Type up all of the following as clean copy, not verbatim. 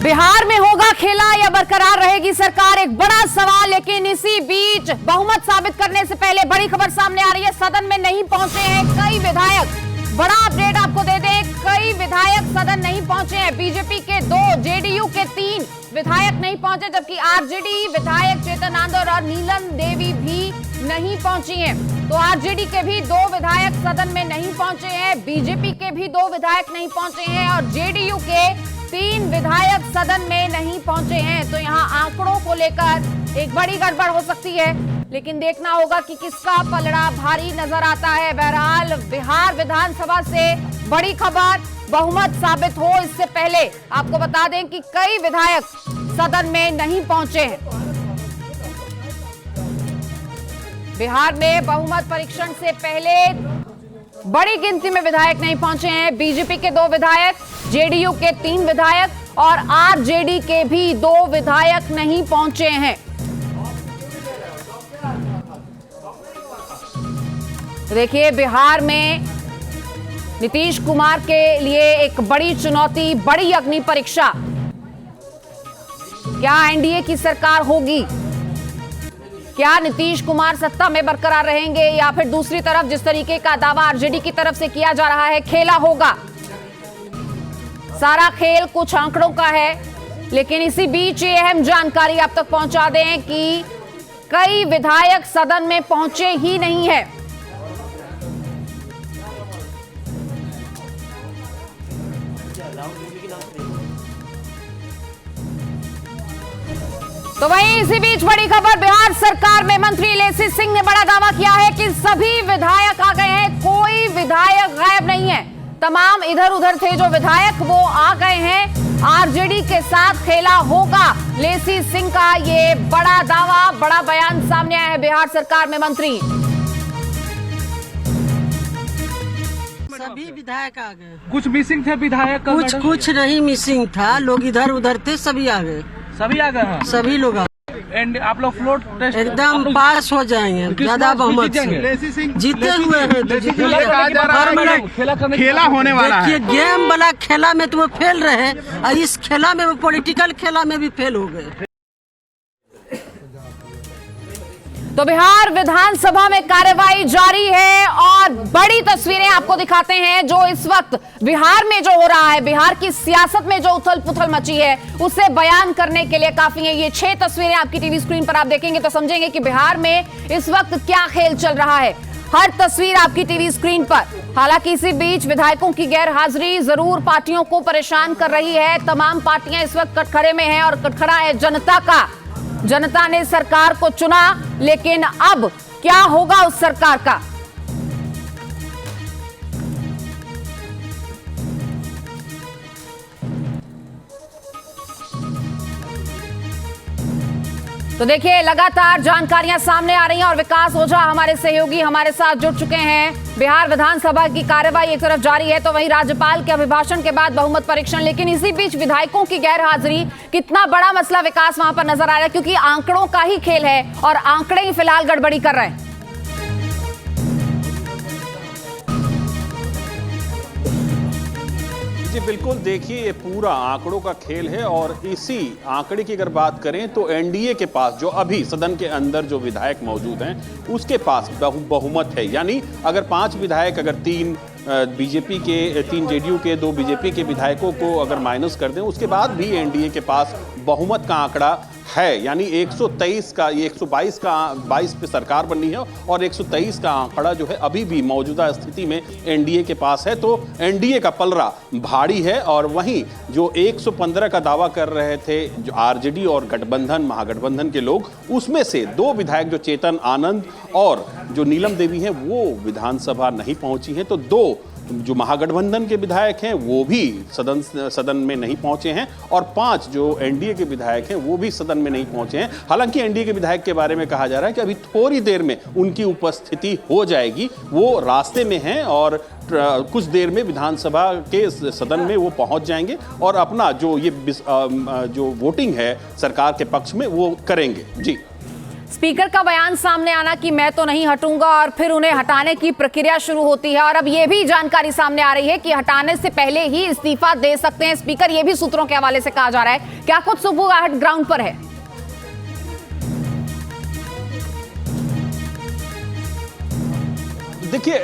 बिहार में होगा खेला या बरकरार रहेगी सरकार, एक बड़ा सवाल। लेकिन इसी बीच बहुमत साबित करने से पहले बड़ी खबर सामने आ रही है, सदन में नहीं पहुंचे हैं कई विधायक। बड़ा अपडेट आपको दे दें, कई विधायक सदन नहीं पहुंचे हैं। बीजेपी के 2, जेडीयू के 3 विधायक नहीं पहुंचे, जबकि आरजेडी विधायक चेतन आनंद और नीलम देवी भी नहीं पहुंची हैं। तो आरजेडी के भी 2 विधायक सदन में नहीं पहुंचे हैं, बीजेपी के भी 2 विधायक नहीं पहुंचे हैं और जेडीयू के 3 विधायक सदन में नहीं पहुंचे हैं। तो यहां आंकड़ों को लेकर एक बड़ी गड़बड़ हो सकती है, लेकिन देखना होगा कि किसका पलड़ा भारी नजर आता है। बहरहाल बिहार विधानसभा से बड़ी खबर, बहुमत साबित हो इससे पहले आपको बता दें कि कई विधायक सदन में नहीं पहुंचे हैं। बिहार में बहुमत परीक्षण से पहले बड़ी गिनती में विधायक नहीं पहुंचे हैं। बीजेपी के 2 विधायक, जेडीयू के 3 विधायक और आरजेडी के भी 2 विधायक नहीं पहुंचे हैं। देखिए, बिहार में नीतीश कुमार के लिए एक बड़ी चुनौती, बड़ी अग्नि परीक्षा। क्या एनडीए की सरकार होगी? क्या नीतीश कुमार सत्ता में बरकरार रहेंगे या फिर दूसरी तरफ जिस तरीके का दावा आरजेडी की तरफ से किया जा रहा है, खेला होगा? सारा खेल कुछ आंकड़ों का है, लेकिन इसी बीच ये अहम जानकारी आप तक पहुंचा दें कि कई विधायक सदन में पहुंचे ही नहीं है। तो वहीं इसी बीच बड़ी खबर, बिहार सरकार में मंत्री लेसी सिंह ने बड़ा दावा किया है कि सभी विधायक आ गए हैं, कोई विधायक गायब नहीं है। तमाम इधर उधर थे जो विधायक वो आ गए हैं, आरजेडी के साथ खेला होगा। लेसी सिंह का ये बड़ा दावा, बड़ा बयान सामने आया है बिहार सरकार में मंत्री। सभी विधायक आ गए। कुछ मिसिंग थे विधायक? कुछ नहीं मिसिंग था, लोग इधर उधर थे, सभी आ गए। सभी आ गए हैं? सभी लोग आ एंड आप लोग फ्लोर टेस्ट एकदम पास हो जाएंगे, ज्यादा बहुमत से जीते हुए हैं। तो खेला होने वाला है। देखिए, गेम वाला खेला में तो वो फेल रहे और इस खेला में वो पॉलिटिकल खेला में भी फेल हो गए। तो बिहार विधानसभा में कार्यवाही जारी है और बड़ी तस्वीरें आपको दिखाते हैं जो इस वक्त बिहार में जो हो रहा है, बिहार की सियासत में जो उथल पुथल मची है, उसे बयान करने के लिए काफी है। ये 6 तस्वीरें आपकी टीवी स्क्रीन पर आप देखेंगे तो समझेंगे कि बिहार में इस वक्त क्या खेल चल रहा है। हर तस्वीर आपकी टीवी स्क्रीन पर। हालांकि इसी बीच विधायकों की गैर हाजिरी जरूर पार्टियों को परेशान कर रही है। तमाम पार्टियां इस वक्त कटघरे में हैं और कटघरा है जनता का। जनता ने सरकार को चुना, लेकिन अब क्या होगा उस सरकार का? तो देखिए, लगातार जानकारियां सामने आ रही हैं और विकास ओझा हमारे सहयोगी हमारे साथ जुड़ चुके हैं। बिहार विधानसभा की कार्यवाही एक तरफ जारी है तो वहीं राज्यपाल के अभिभाषण के बाद बहुमत परीक्षण, लेकिन इसी बीच विधायकों की गैर हाजिरी, कितना बड़ा मसला विकास वहां पर नजर आ रहा है, क्योंकि आंकड़ों का ही खेल है और आंकड़े ही फिलहाल गड़बड़ी कर रहे हैं। जी बिल्कुल, देखिए ये पूरा आंकड़ों का खेल है और इसी आंकड़े की अगर बात करें तो एनडीए के पास जो अभी सदन के अंदर जो विधायक मौजूद हैं उसके पास बहुमत है। यानी अगर 5 विधायक, अगर 3 बीजेपी के, 3 जेडीयू के, 2 बीजेपी के विधायकों को अगर माइनस कर दें, उसके बाद भी एनडीए के पास बहुमत का आंकड़ा है। यानी 123 का, ये 122 का 22 पे सरकार बननी है और 123 का आंकड़ा जो है अभी भी मौजूदा स्थिति में एनडीए के पास है। तो एनडीए का पलड़ा भारी है। और वहीं जो 115 का दावा कर रहे थे जो आरजेडी और गठबंधन, महागठबंधन के लोग, उसमें से 2 विधायक जो चेतन आनंद और जो नीलम देवी हैं वो विधानसभा नहीं पहुंची हैं। तो 2 जो महागठबंधन के विधायक हैं वो भी सदन में नहीं पहुंचे हैं और 5 जो एनडीए के विधायक हैं वो भी सदन में नहीं पहुंचे हैं। हालांकि एनडीए के विधायक के बारे में कहा जा रहा है कि अभी थोड़ी देर में उनकी उपस्थिति हो जाएगी, वो रास्ते में हैं और कुछ देर में विधानसभा के सदन में वो पहुंच जाएंगे और अपना जो ये जो वोटिंग है सरकार के पक्ष में वो करेंगे। जी स्पीकर का बयान सामने आना कि मैं तो नहीं हटूंगा और फिर उन्हें हटाने की प्रक्रिया शुरू होती है और अब यह भी जानकारी सामने आ रही है कि हटाने से पहले ही इस्तीफा दे सकते हैं स्पीकर। यह भी सूत्रों के हवाले से कहा जा रहा है। क्या कुछ सबूत ग्राउंड पर है? देखिए,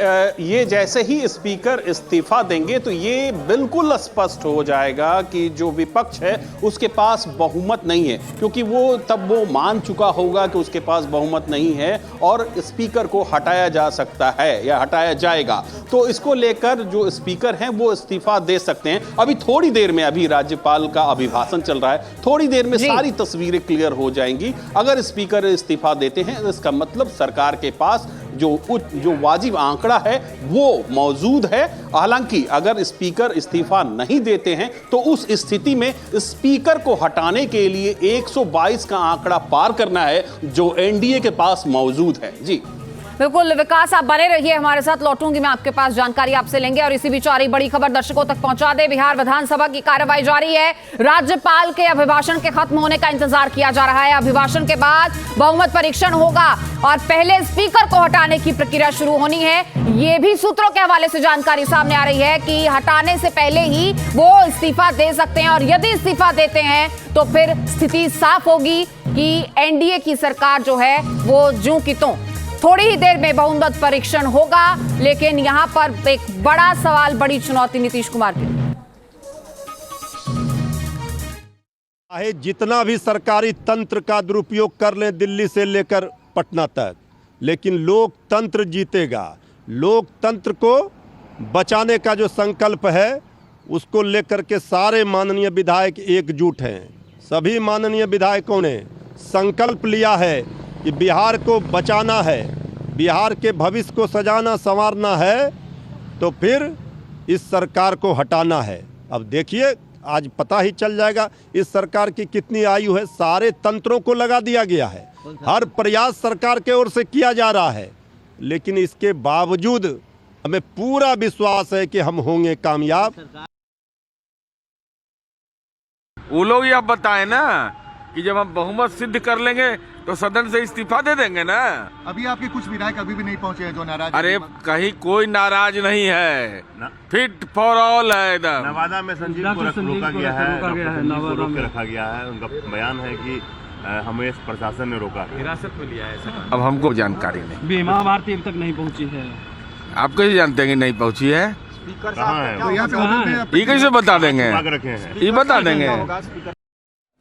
ये जैसे ही स्पीकर इस्तीफा देंगे तो ये बिल्कुल स्पष्ट हो जाएगा कि जो विपक्ष है उसके पास बहुमत नहीं है, क्योंकि वो मान चुका होगा कि उसके पास बहुमत नहीं है और स्पीकर को हटाया जा सकता है या हटाया जाएगा। तो इसको लेकर जो स्पीकर हैं वो इस्तीफा दे सकते हैं। अभी थोड़ी देर में, अभी राज्यपाल का अभिभाषण चल रहा है, थोड़ी देर में सारी तस्वीरें क्लियर हो जाएंगी। अगर स्पीकर इस्तीफा देते हैं तो इसका मतलब सरकार के पास जो वाजिब आंकड़ा है वो मौजूद है। हालांकि अगर स्पीकर इस्तीफा नहीं देते हैं तो उस स्थिति में स्पीकर को हटाने के लिए 122 का आंकड़ा पार करना है जो एनडीए के पास मौजूद है। जी बिल्कुल विकास, आप बने रहिए हमारे साथ, लौटूंगी मैं आपके पास, जानकारी आपसे लेंगे। और इसी बीच आ रही बड़ी खबर दर्शकों तक पहुंचा दे। बिहार विधानसभा की कार्रवाई जारी है। राज्यपाल के अभिभाषण के खत्म होने का इंतजार किया जा रहा है। अभिभाषण के बाद बहुमत परीक्षण होगा और पहले स्पीकर को हटाने की प्रक्रिया शुरू होनी है। ये भी सूत्रों के हवाले से जानकारी सामने आ रही है कि हटाने से पहले ही वो इस्तीफा दे सकते हैं और यदि इस्तीफा देते हैं तो फिर स्थिति साफ होगी कि एनडीए की सरकार जो है वो ज्यों की त्यों। थोड़ी ही देर में बहुमत परीक्षण होगा, लेकिन यहां पर एक बड़ा सवाल, बड़ी चुनौती नीतीश कुमार के लिए। चाहे जितना भी सरकारी तंत्र का दुरुपयोग कर लें दिल्ली से लेकर पटना तक, लेकिन लोकतंत्र जीतेगा। लोकतंत्र को बचाने का जो संकल्प है उसको लेकर के सारे माननीय विधायक एकजुट हैं। सभी माननीय विधायकों ने संकल्प लिया है कि बिहार को बचाना है, बिहार के भविष्य को सजाना संवारना है, तो फिर इस सरकार को हटाना है। अब देखिए, आज पता ही चल जाएगा इस सरकार की कितनी आयु है। सारे तंत्रों को लगा दिया गया है, हर प्रयास सरकार के ओर से किया जा रहा है, लेकिन इसके बावजूद हमें पूरा विश्वास है कि हम होंगे कामयाब। वो लोग ये आप बताएं ना कि जब हम बहुमत सिद्ध कर लेंगे तो सदन से इस्तीफा दे देंगे ना। अभी आपके कुछ विधायक अभी भी नहीं पहुंचे हैं जो नाराज। अरे कहीं कोई नाराज नहीं है, फिट फॉर ऑल है एकदम। नवादा में संजीव को रोका गया है, रोक के रखा गया है। उनका बयान है कि हमें प्रशासन ने रोका है, हिरासत में लिया है। अब हमको जानकारी नहीं, बीमा भारती अभी तक नहीं पहुंची है। आप कैसे जानते हैं कि नहीं पहुंची है? कहाँ है? तो यहाँ पे ये कैसे बता देंगे? रखे हैं, ये बता देंगे।